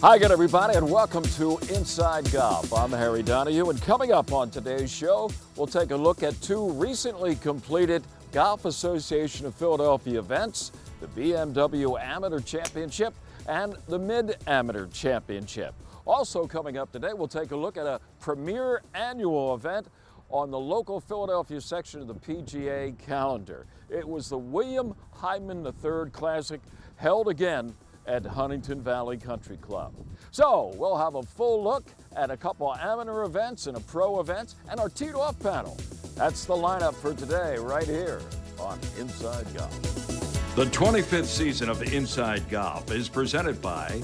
Hi again, everybody, and welcome to Inside Golf. I'm Harry Donahue, and coming up on today's show, we'll take a look at two recently completed Golf Association of Philadelphia events, the BMW Amateur Championship and the Mid-Amateur Championship. Also coming up today, we'll take a look at a premier annual event on the local Philadelphia section of the PGA calendar. It was the William Hyndman III Classic, held again at Huntington Valley Country Club. So we'll have a full look at a couple of amateur events and a pro event and our teed off panel. That's the lineup for today right here on Inside Golf. The 25th season of Inside Golf is presented by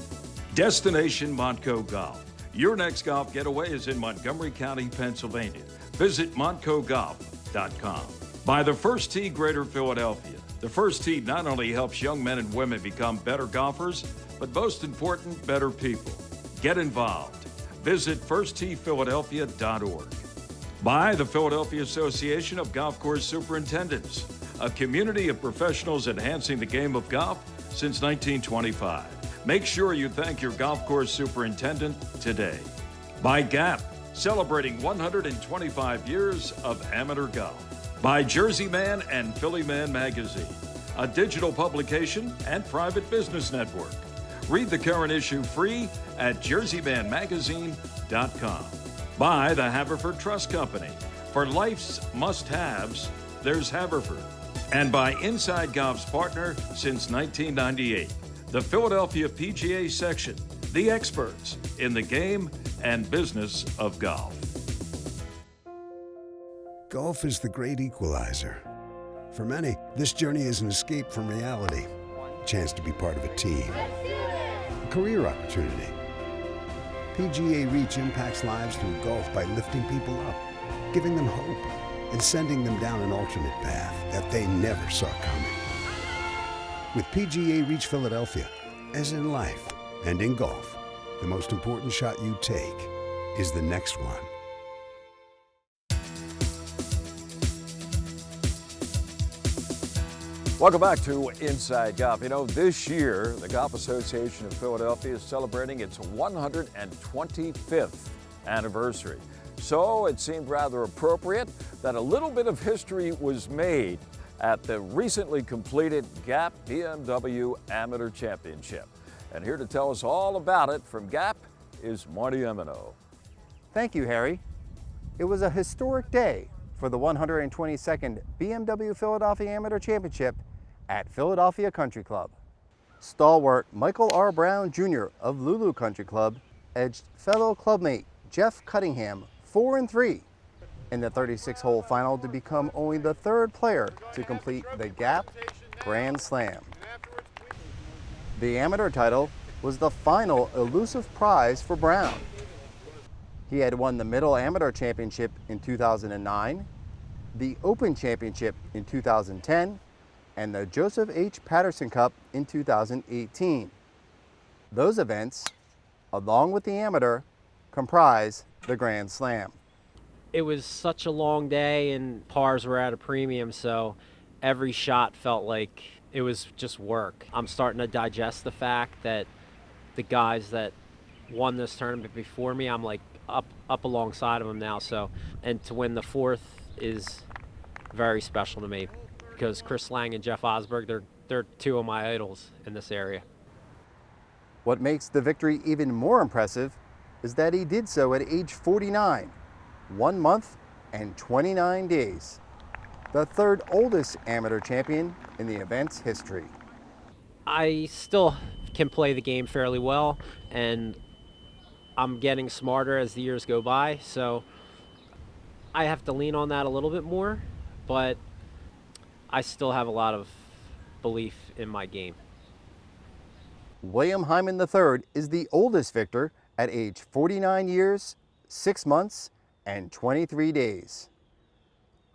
Destination Montco Golf. Your next golf getaway is in Montgomery County, Pennsylvania. Visit montcogolf.com. By the First Tee Greater Philadelphia. The First Tee not only helps young men and women become better golfers, but most important, better people. Get involved. Visit firstteephiladelphia.org. By the Philadelphia Association of Golf Course Superintendents, a community of professionals enhancing the game of golf since 1925. Make sure you thank your golf course superintendent today. By Gap, celebrating 125 years of amateur golf. By Jersey Man and Philly Man magazine, a digital publication and private business network. Read the current issue free at jerseymanmagazine.com. By the Haverford Trust Company. For life's must-haves, there's Haverford. And by Inside Golf's partner since 1998, the Philadelphia PGA section, the experts in the game and business of golf. Golf is the great equalizer. For many, this journey is an escape from reality, a chance to be part of a team, a career opportunity. PGA Reach impacts lives through golf by lifting people up, giving them hope, and sending them down an alternate path that they never saw coming. With PGA Reach Philadelphia, as in life and in golf, the most important shot you take is the next one. Welcome back to Inside Golf. You know, this year, the Golf Association of Philadelphia is celebrating its 125th anniversary. So it seemed rather appropriate that a little bit of history was made at the recently completed Gap BMW Amateur Championship. And here to tell us all about it from Gap is Marty Emino. Thank you, Harry. It was a historic day for the 122nd BMW Philadelphia Amateur Championship at Philadelphia Country Club. Stalwart Michael R. Brown Jr. of Lulu Country Club edged fellow clubmate Jeff Cunningham 4-3 in the 36-hole final to become only the third player to complete the Gap Grand Slam. The amateur title was the final elusive prize for Brown. He had won the Middle Amateur Championship in 2009, the Open Championship in 2010, and the Joseph H. Patterson Cup in 2018. Those events, along with the amateur, comprise the Grand Slam. It was such a long day and pars were at a premium, so every shot felt like it was just work. I'm starting to digest the fact that the guys that won this tournament before me, I'm like up alongside of them now. So, and to win the fourth is very special to me because Chris Lang and Jeff Osberg, they're two of my idols in this area. What makes the victory even more impressive is that he did so at age 49, 1 month and 29 days. The third oldest amateur champion in the event's history. I still can play the game fairly well, and I'm getting smarter as the years go by, so I have to lean on that a little bit more, but I still have a lot of belief in my game. William Hyndman III is the oldest victor at age 49 years, 6 months, and 23 days.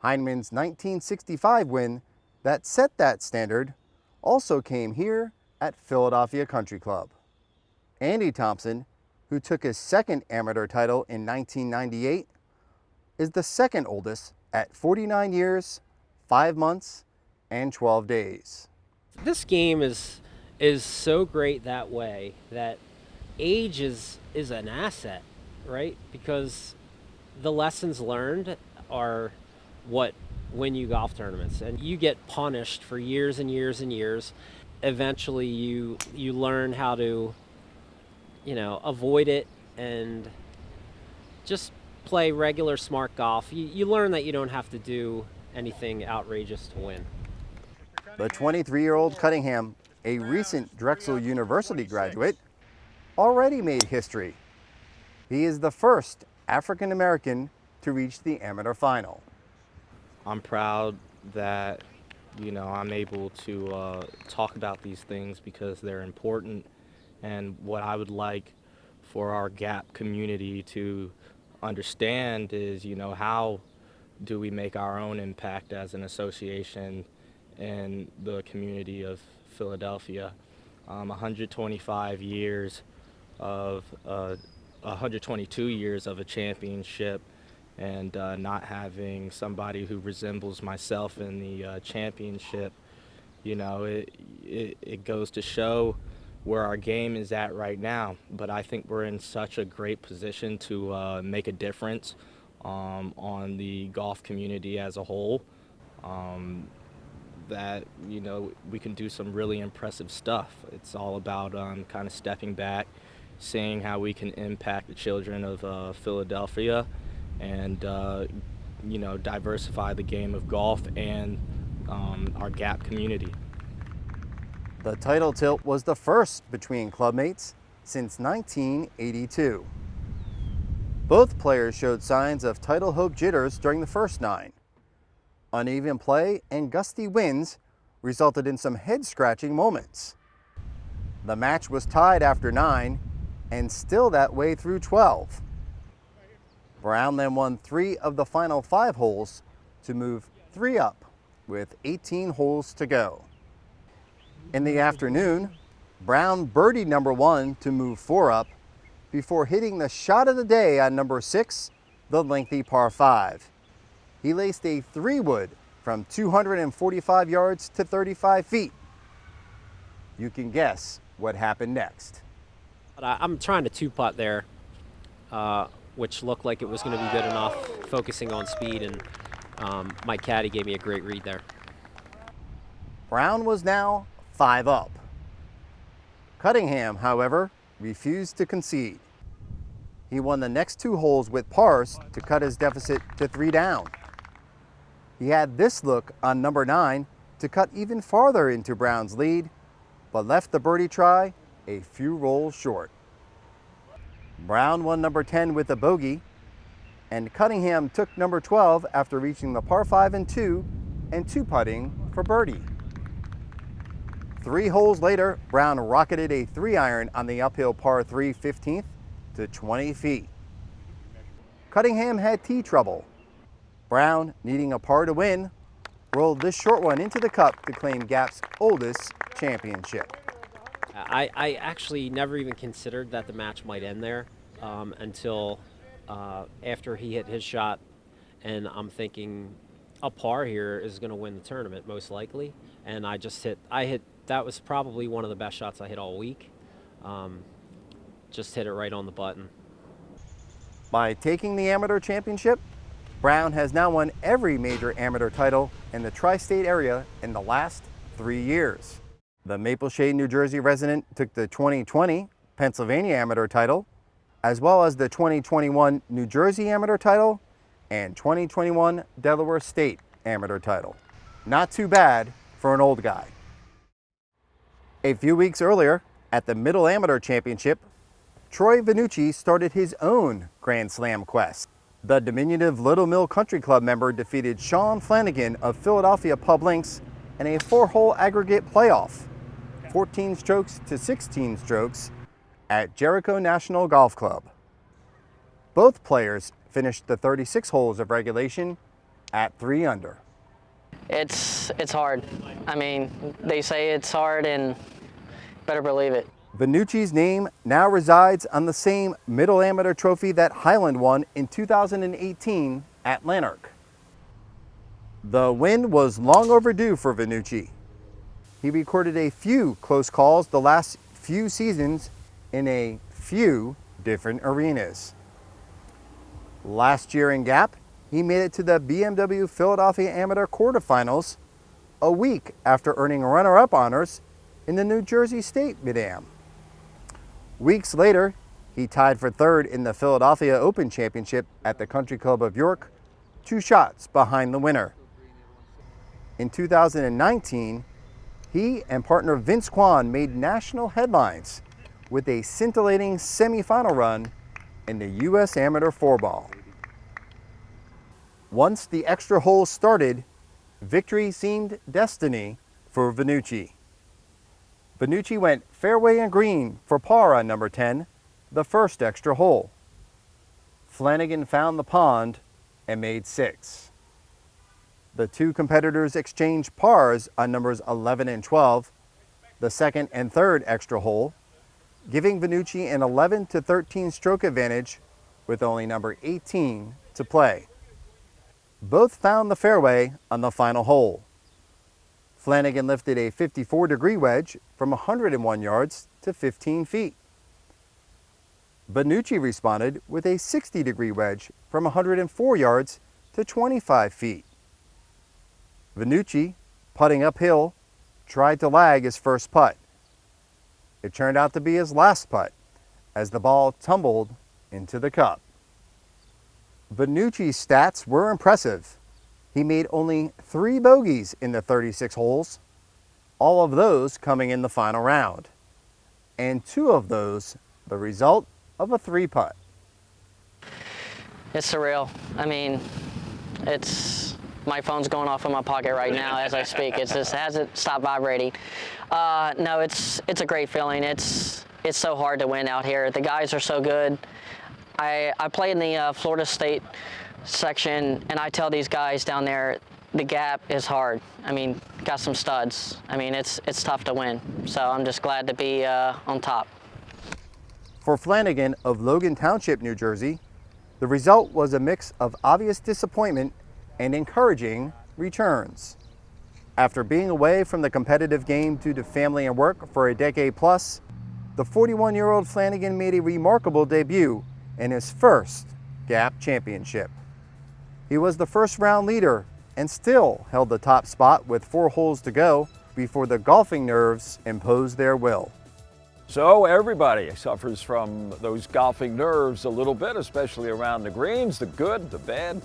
Hyndman's 1965 win that set that standard also came here at Philadelphia Country Club. Andy Thompson, who took his second amateur title in 1998, is the second oldest at 49 years, 5 months, and 12 days. This game is so great that way that age is an asset, right? Because the lessons learned are what win you golf tournaments, and you get punished for years and years and years. Eventually you learn how to, avoid it and just play regular smart golf. You learn that you don't have to do anything outrageous to win. The 23-year-old Cunningham, a recent Drexel University graduate, already made history. He is the first African American to reach the amateur final. I'm proud that, I'm able to talk about these things because they're important, and what I would like for our GAP community to understand is, how do we make our own impact as an association in the community of Philadelphia. 125 years of 122 years of a championship, and not having somebody who resembles myself in the championship, it goes to show where our game is at right now. But I think we're in such a great position to make a difference on the golf community as a whole, that we can do some really impressive stuff. It's all about kind of stepping back, seeing how we can impact the children of Philadelphia, and diversify the game of golf and our GAP community. The title tilt was the first between clubmates since 1982. Both players showed signs of title hope jitters during the first 9. Uneven play and gusty winds resulted in some head-scratching moments. The match was tied after 9 and still that way through 12. Brown then won 3 of the final 5 holes to move 3 up with 18 holes to go. In the afternoon, Brown birdied number 1 to move 4 up before hitting the shot of the day on number 6, the lengthy par 5. He laced a 3-wood from 245 yards to 35 feet. You can guess what happened next. I'm trying to 2-putt there, which looked like it was going to be good enough, focusing on speed, and my caddy gave me a great read there. Brown was now 5 up. Cunningham, however, refused to concede. He won the next 2 holes with pars to cut his deficit to 3 down. He had this look on number 9 to cut even farther into Brown's lead, but left the birdie try a few rolls short. Brown won number 10 with a bogey, and Cunningham took number 12 after reaching the par 5 and 2 and 2-putting for birdie. 3 holes later, Brown rocketed a 3-iron on the uphill par 3 15th to 20 feet. Cunningham had tee trouble. Brown, needing a par to win, rolled this short one into the cup to claim GAP's oldest championship. I actually never even considered that the match might end there until after he hit his shot, and I'm thinking a par here is going to win the tournament most likely, and I hit that was probably one of the best shots I hit all week. Just hit it right on the button. By taking the amateur championship, Brown has now won every major amateur title in the tri-state area in the last 3 years. The Maple Shade, New Jersey resident took the 2020 Pennsylvania amateur title, as well as the 2021 New Jersey amateur title and 2021 Delaware State amateur title. Not too bad for an old guy. A few weeks earlier, at the Middle Amateur Championship, Troy Vannucci started his own Grand Slam quest. The diminutive Little Mill Country Club member defeated Sean Flanagan of Philadelphia Pub Links in a 4-hole aggregate playoff, 14 strokes to 16 strokes, at Jericho National Golf Club. Both players finished the 36 holes of regulation at 3 under. It's hard. I mean, they say it's hard, and better believe it. Vannucci's name now resides on the same Middle Amateur trophy that Highland won in 2018 at Lanark. The win was long overdue for Vannucci. He recorded a few close calls the last few seasons in a few different arenas. Last year in Gap, he made it to the BMW Philadelphia Amateur quarterfinals a week after earning runner-up honors in the New Jersey State MidAm. Weeks later, he tied for third in the Philadelphia Open Championship at the Country Club of York, 2 shots behind the winner. In 2019, he and partner Vince Quan made national headlines with a scintillating semifinal run in the U.S. Amateur 4-ball. Once the extra holes started, victory seemed destiny for Vannucci. Vannucci went fairway and green for par on number 10, the first extra hole. Flanagan found the pond and made 6. The two competitors exchanged pars on numbers 11 and 12, the second and third extra hole, giving Vannucci an 11 to 13 stroke advantage with only number 18 to play. Both found the fairway on the final hole. Flanagan lifted a 54-degree wedge from 101 yards to 15 feet. Vannucci responded with a 60-degree wedge from 104 yards to 25 feet. Vannucci, putting uphill, tried to lag his first putt. It turned out to be his last putt as the ball tumbled into the cup. Vannucci's stats were impressive. He made only 3 bogeys in the 36 holes, all of those coming in the final round, and 2 of those the result of a 3-putt. It's surreal. I mean, my phone's going off in my pocket right now as I speak. It just hasn't stopped vibrating. No, it's a great feeling. It's so hard to win out here. The guys are so good. I play in the Florida State section, and I tell these guys down there, the Gap is hard. I mean, got some studs. I mean, it's tough to win. So I'm just glad to be on top. For Flanagan of Logan Township, New Jersey, the result was a mix of obvious disappointment and encouraging returns. After being away from the competitive game due to family and work for a decade plus, the 41-year-old Flanagan made a remarkable debut in his first Gap championship. He was the first round leader and still held the top spot with 4 holes to go before the golfing nerves imposed their will. So everybody suffers from those golfing nerves a little bit, especially around the greens, the good, the bad,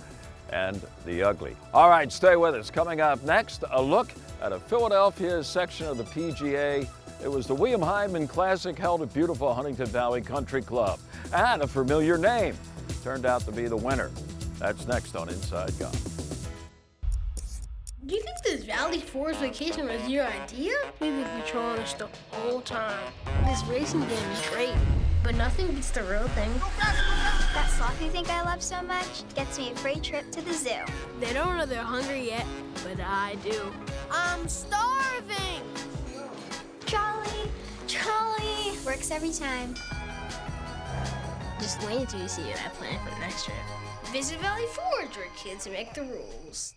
and the ugly. All right, stay with us. Coming up next, a look at a Philadelphia section of the PGA. It was the William Hyndman Classic held at beautiful Huntington Valley Country Club. And a familiar name turned out to be the winner. That's next on Inside Golf. Do you think this Valley Forge vacation was your idea? We've been controlling us the whole time. This racing game is great, but nothing beats the real thing. That sloth you think I love so much gets me a free trip to the zoo. They don't know they're hungry yet, but I do. I'm starving! Charlie, Charlie! Works every time. Just wait until you see what I plan for the next trip. Visit Valley Forge, where kids make the rules.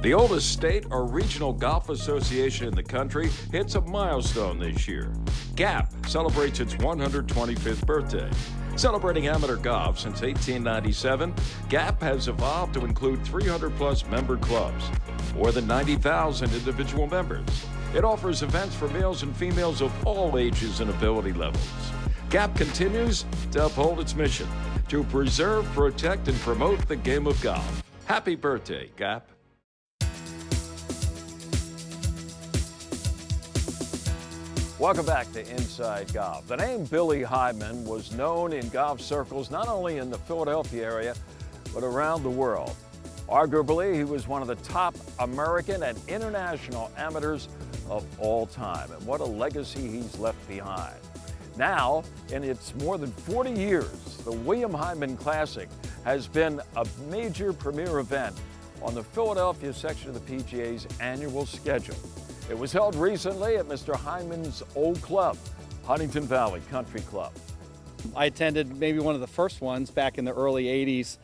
The oldest state or regional golf association in the country hits a milestone this year. Gap celebrates its 125th birthday. Celebrating amateur golf since 1897, Gap has evolved to include 300-plus member clubs, more than 90,000 individual members. It offers events for males and females of all ages and ability levels. Gap continues to uphold its mission to preserve, protect, and promote the game of golf. Happy birthday, Gap. Welcome back to Inside Golf. The name Billy Hyndman was known in golf circles not only in the Philadelphia area, but around the world. Arguably, he was one of the top American and international amateurs of all time. And what a legacy he's left behind. Now, in its more than 40 years, the William Hyndman Classic has been a major premier event on the Philadelphia section of the PGA's annual schedule. It was held recently at Mr. Hyndman's old club, Huntington Valley Country Club. I attended maybe one of the first ones back in the early 80s.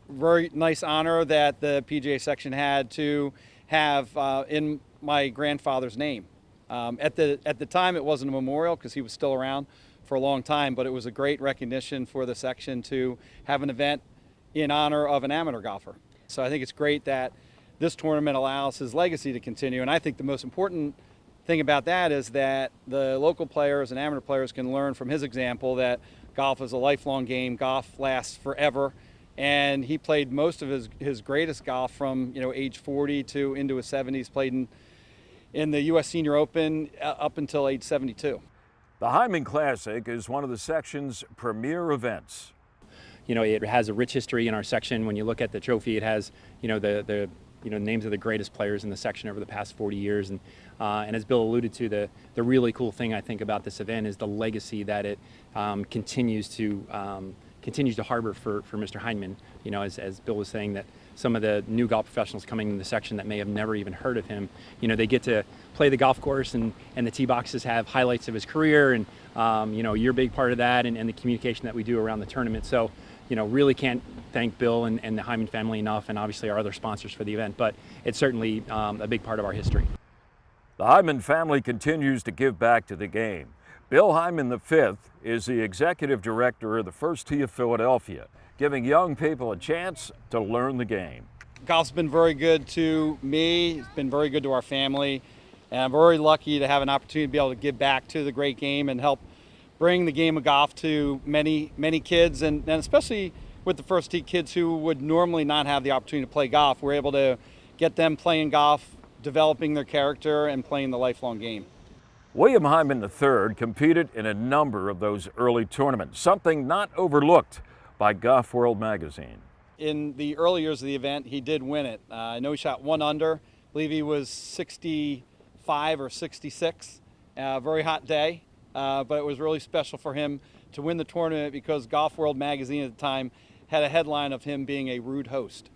Very nice honor that the PGA section had to have in my grandfather's name. At the time, it wasn't a memorial because he was still around, for a long time, but it was a great recognition for the section to have an event in honor of an amateur golfer. So I think it's great that this tournament allows his legacy to continue, and I think the most important thing about that is that the local players and amateur players can learn from his example that golf is a lifelong game, golf lasts forever, and he played most of his greatest golf from age 40 to into his 70s, played in the U.S. Senior Open up until age 72. The Hyndman Classic is one of the section's premier events. It has a rich history in our section. When you look at the trophy, it has the names of the greatest players in the section over the past 40 years. And as Bill alluded to, the really cool thing I think about this event is the legacy that it continues to harbor for Mr. Hyndman. As Bill was saying, that some of the new golf professionals coming in the section that may have never even heard of him, they get to play the golf course, and the tee boxes have highlights of his career, and you're a big part of that, and the communication that we do around the tournament. So really can't thank Bill and the Hyndman family enough, and obviously our other sponsors for the event, but it's certainly a big part of our history. The Hyndman family continues to give back to the game. Bill Hyndman V is the executive director of the First Tee of Philadelphia, giving young people a chance to learn the game. Golf's been very good to me, it's been very good to our family, and I'm very lucky to have an opportunity to be able to give back to the great game and help bring the game of golf to many, many kids, and especially with the First Tee kids who would normally not have the opportunity to play golf. We're able to get them playing golf, developing their character, and playing the lifelong game. William Hyndman III competed in a number of those early tournaments, something not overlooked by Golf World magazine. In the early years of the event, he did win it. I know he shot 1 under. I believe he was 65 or 66. Very hot day. But it was really special for him to win the tournament because Golf World magazine at the time had a headline of him being a rude host.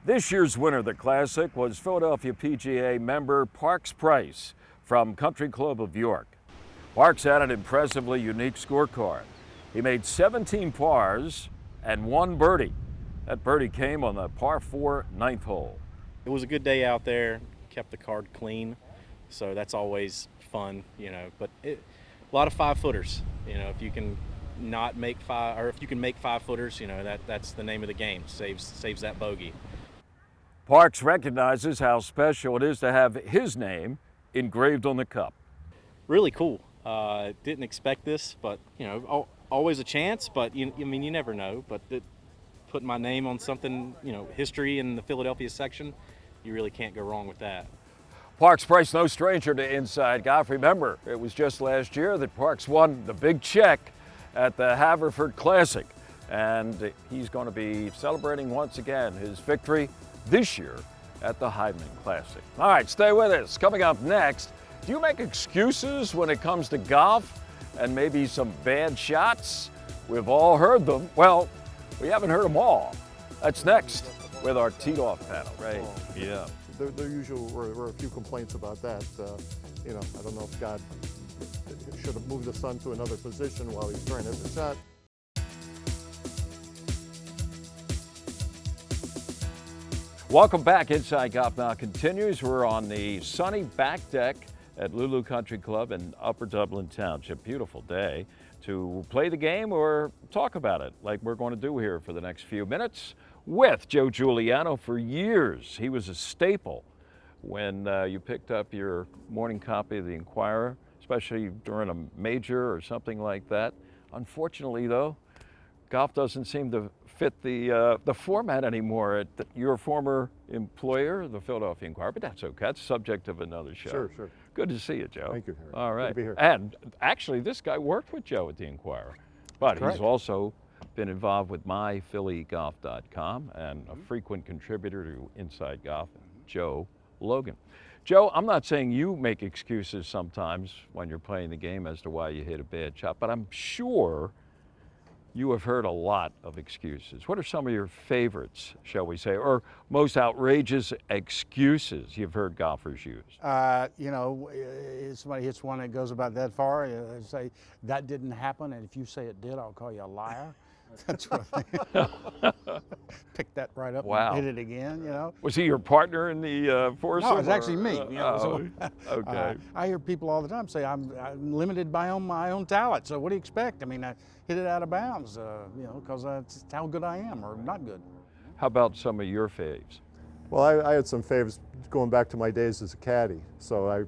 This year's winner of the Classic was Philadelphia PGA member Parks Price from Country Club of York. Parks had an impressively unique scorecard. He made 17 pars and 1 birdie. That birdie came on the par 4 9th hole. It was a good day out there, kept the card clean, so that's always fun, but a lot of 5-footers. If you can not make 5, or if you can make 5-footers, that's the name of the game. Saves that bogey. Parks recognizes how special it is to have his name engraved on the cup. Really cool. Didn't expect this, but always a chance. But you never know. But putting my name on something, history in the Philadelphia section, you really can't go wrong with that. Parks Price, no stranger to inside golf. Remember, it was just last year that Parks won the big check at the Haverford Classic, and he's going to be celebrating once again his victory this year at the Hyndman Classic. All right, stay with us. Coming up next, do you make excuses when it comes to golf and maybe some bad shots? We've all heard them. Well, we haven't heard them all. That's next with our teed off panel. Right. Yeah. There usually were a few complaints about that. I don't know if God should have moved the sun to another position while he's trying to hit the shot. Welcome back. Inside Golf now continues. We're on the sunny back deck at Lulu Country Club in Upper Dublin Township. Beautiful day to play the game or talk about it like we're going to do here for the next few minutes with Joe Giuliano. For years, he was a staple when you picked up your morning copy of the Inquirer, especially during a major or something like that. Unfortunately, though, golf doesn't seem to fit the format anymore at your former employer, the Philadelphia Inquirer, but that's okay. That's the subject of another show. Sure. Good to see you, Joe. Thank you, Harry. All right. Good to be here. And actually, this guy worked with Joe at the Inquirer, but Correct. he's also been involved with myphillygolf.com and a frequent contributor to Inside Golf, Joe Logan. Joe, I'm not saying you make excuses sometimes when you're playing the game as to why you hit a bad shot, but I'm sure you have heard a lot of excuses. What are some of your favorites, shall we say, or most outrageous excuses you've heard golfers use? Somebody hits one that goes about that far, say that didn't happen, and if you say it did, I'll call you a liar. That's right. Picked that right up Wow. and hit it again, you know. Was he your partner in the foursome? No, it was or- actually me. You know, okay. I hear people all the time say I'm limited by my own talent. So what do you expect? I mean, I hit it out of bounds, you know, because that's how good I am or not good. How about some of your faves? Well, I had some faves going back to my days as a caddy. So I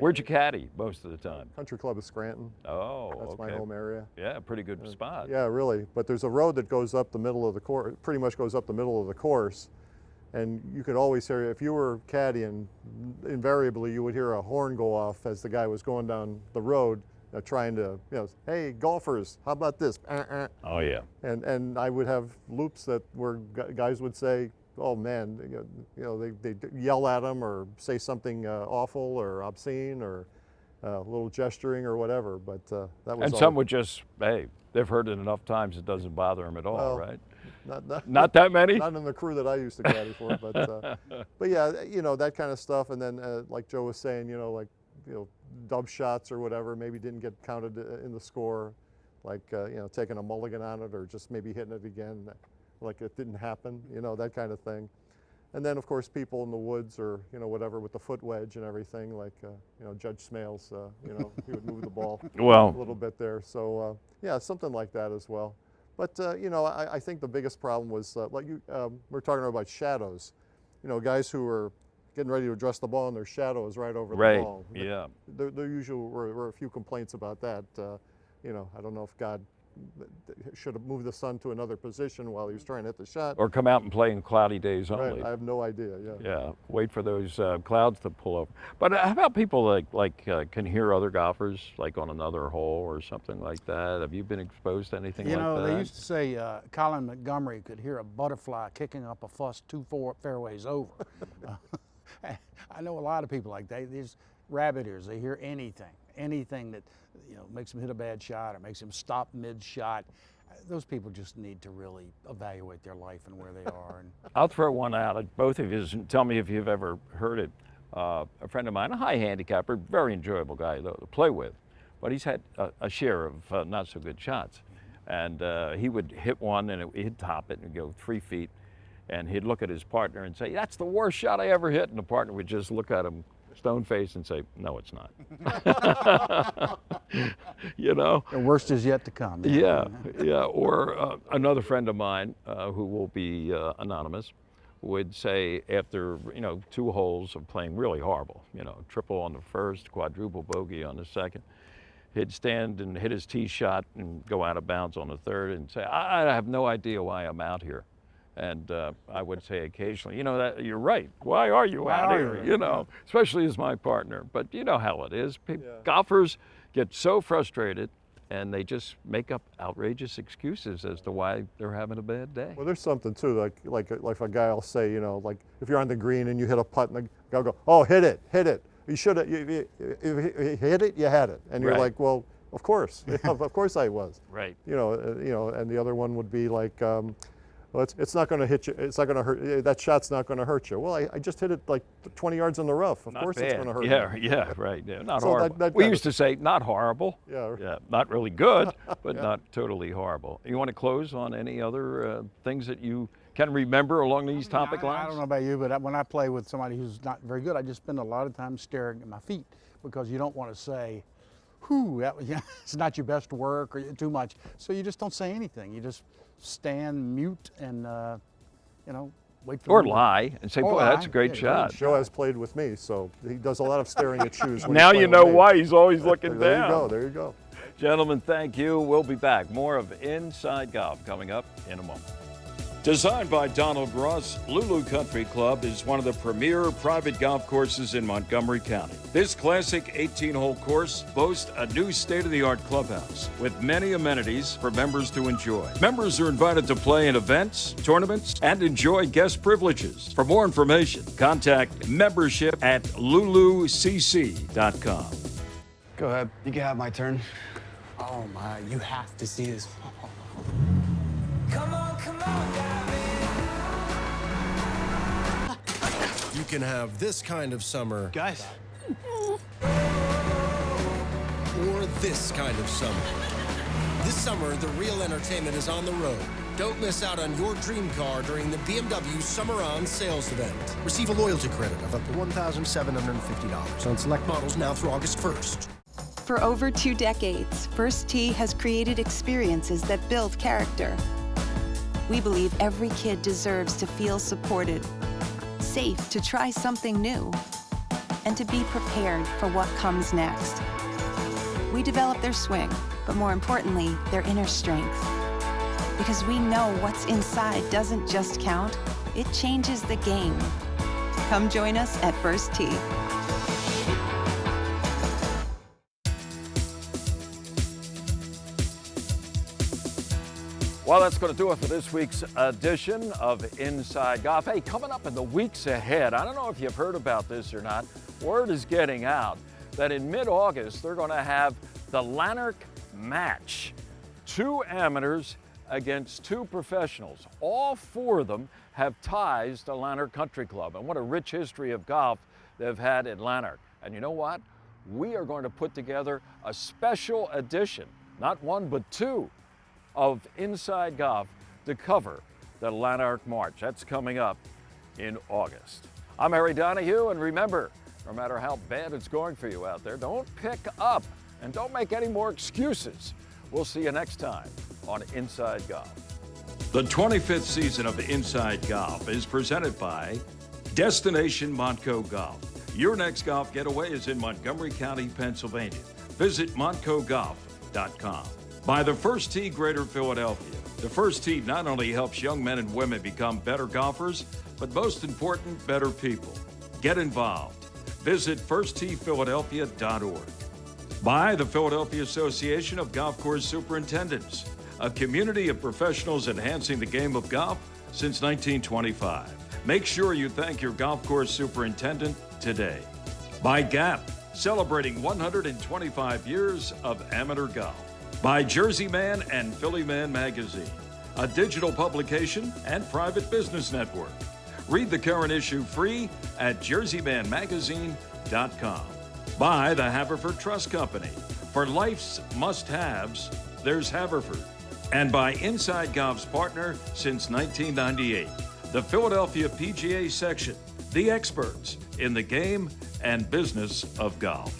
Where'd you caddy most of the time? Country Club of Scranton. Oh, That's okay. my home area. Yeah, pretty good spot. Yeah, really. But there's a road that goes up the middle of the course, pretty much goes up the middle of the course. And you could always hear, if you were caddying, invariably you would hear a horn go off as the guy was going down the road trying to, you know, hey, golfers, how about this? Oh, yeah. And I would have loops that where guys would say, oh man, you know, they yell at them or say something awful or obscene or a little gesturing or whatever, but that was And all. some would just, hey, they've heard it enough times it doesn't bother them at all, Well, right? Not that many? Not in the crew that I used to caddy for, but yeah, you know, that kind of stuff. And then like Joe was saying, you know, like, you know, dub shots or whatever maybe didn't get counted in the score, like, you know, taking a mulligan on it or just maybe hitting it again like it didn't happen, you know, that kind of thing. And then, of course, people in the woods or, you know, whatever with the foot wedge and everything, like, you know, Judge Smales, you know, he would move the ball Well. a little bit there. So, yeah, something like that as well. But, you know, I think the biggest problem was, like we're talking about shadows. You know, guys who were getting ready to address the ball and their shadow is right over the ball. Yeah. There usually were a few complaints about that. You know, I don't know if God should have moved the sun to another position while he was trying to hit the shot. Or come out and play in cloudy days only. Right, I have no idea, yeah. Yeah, wait for those clouds to pull over. But how about people can hear other golfers like on another hole or something like that? Have you been exposed to anything like that? You know, they used to say Colin Montgomery could hear a butterfly kicking up a fuss 2 fairways over. I know a lot of people like that. These rabbit ears, they hear anything that, you know, makes them hit a bad shot or makes them stop mid-shot. Those people just need to really evaluate their life and where they are. And I'll throw one out at both of you and tell me if you've ever heard it. A friend of mine, a high handicapper, very enjoyable guy though to play with, but he's had a share of not so good shots. And he would hit one and he'd top it and go 3 feet, and he'd look at his partner and say, "That's the worst shot I ever hit," and the partner would just look at him stone-faced and say, "No, it's not." You know? the worst is yet to come. Yeah, yeah. Or another friend of mine who will be anonymous would say after, you know, 2 holes of playing really horrible, you know, triple on the first, quadruple bogey on the second, he'd stand and hit his tee shot and go out of bounds on the third and say, I have no idea why I'm out here. And I would say occasionally, you know, that you're right. Why are you out here? You know, especially as my partner. But you know how it is. Golfers get so frustrated and they just make up outrageous excuses as to why they're having a bad day. Well, there's something too, like a guy will say, you know, like if you're on the green and you hit a putt and the guy will go, "Oh, hit it. You should have, if you hit it, you had it." And you're like, well, of course, of course I was. Right. You know, and the other one would be like, well, it's not going to hit you. It's not going to hurt. That shot's not going to hurt you. Well, I just hit it like 20 yards in the rough. Of course, it's going to hurt you. Yeah, right. Yeah, not So horrible. We used to say not horrible. Yeah. Not really good, but not totally horrible. You want to close on any other things that you can remember along these topic lines? I don't know about you, but when I play with somebody who's not very good, I just spend a lot of time staring at my feet because you don't want to say, "Whew, it's not your best work," or too much. So you just don't say anything. You just stand mute and, you know, wait for Or them to- lie and say, Or "Boy, that's a lie. great Yeah, shot." Joe has played with me, so he does a lot of staring at shoes. when Now he's you playing know with me. why he's always looking There down. you go. There you go. Gentlemen, thank you. We'll be back. More of Inside Golf coming up in a moment. Designed by Donald Ross, Lulu Country Club is one of the premier private golf courses in Montgomery County. This classic 18-hole course boasts a new state-of-the-art clubhouse with many amenities for members to enjoy. Members are invited to play in events, tournaments, and enjoy guest privileges. For more information, contact membership at lulucc.com. Go ahead. You can have my turn. Oh my, you have to see this. Come on, You can have this kind of summer. Guys. Or this kind of summer. This summer, the real entertainment is on the road. Don't miss out on your dream car during the BMW Summer On sales event. Receive a loyalty credit of up to $1,750 on select models now through August 1st. For over 2 decades, First Tee has created experiences that build character. We believe every kid deserves to feel supported, safe to try something new, and to be prepared for what comes next. We develop their swing, but more importantly, their inner strength. Because we know what's inside doesn't just count, it changes the game. Come join us at First Tee. Well, that's going to do it for this week's edition of Inside Golf. Hey, coming up in the weeks ahead, I don't know if you've heard about this or not, word is getting out that in mid-August they're going to have the Lanark match. 2 amateurs against 2 professionals. All 4 of them have ties to Lanark Country Club, and what a rich history of golf they've had at Lanark. And you know what? We are going to put together a special edition, not 1 but 2, of Inside Golf to cover the Lanark March. That's coming up in August. I'm Harry Donahue, and remember, no matter how bad it's going for you out there, don't pick up and don't make any more excuses. We'll see you next time on Inside Golf. The 25th season of Inside Golf is presented by Destination Montco Golf. Your next golf getaway is in Montgomery County, Pennsylvania. Visit montcogolf.com. By the First Tee Greater Philadelphia. The First Tee not only helps young men and women become better golfers, but most important, better people. Get involved. Visit firstteephiladelphia.org. By the Philadelphia Association of Golf Course Superintendents, a community of professionals enhancing the game of golf since 1925. Make sure you thank your golf course superintendent today. By Gap, celebrating 125 years of amateur golf. By Jersey Man and Philly Man Magazine, a digital publication and private business network. Read the current issue free at jerseymanmagazine.com. By the Haverford Trust Company. For life's must-haves, there's Haverford. And by Inside Golf's partner since 1998, the Philadelphia PGA Section, the experts in the game and business of golf.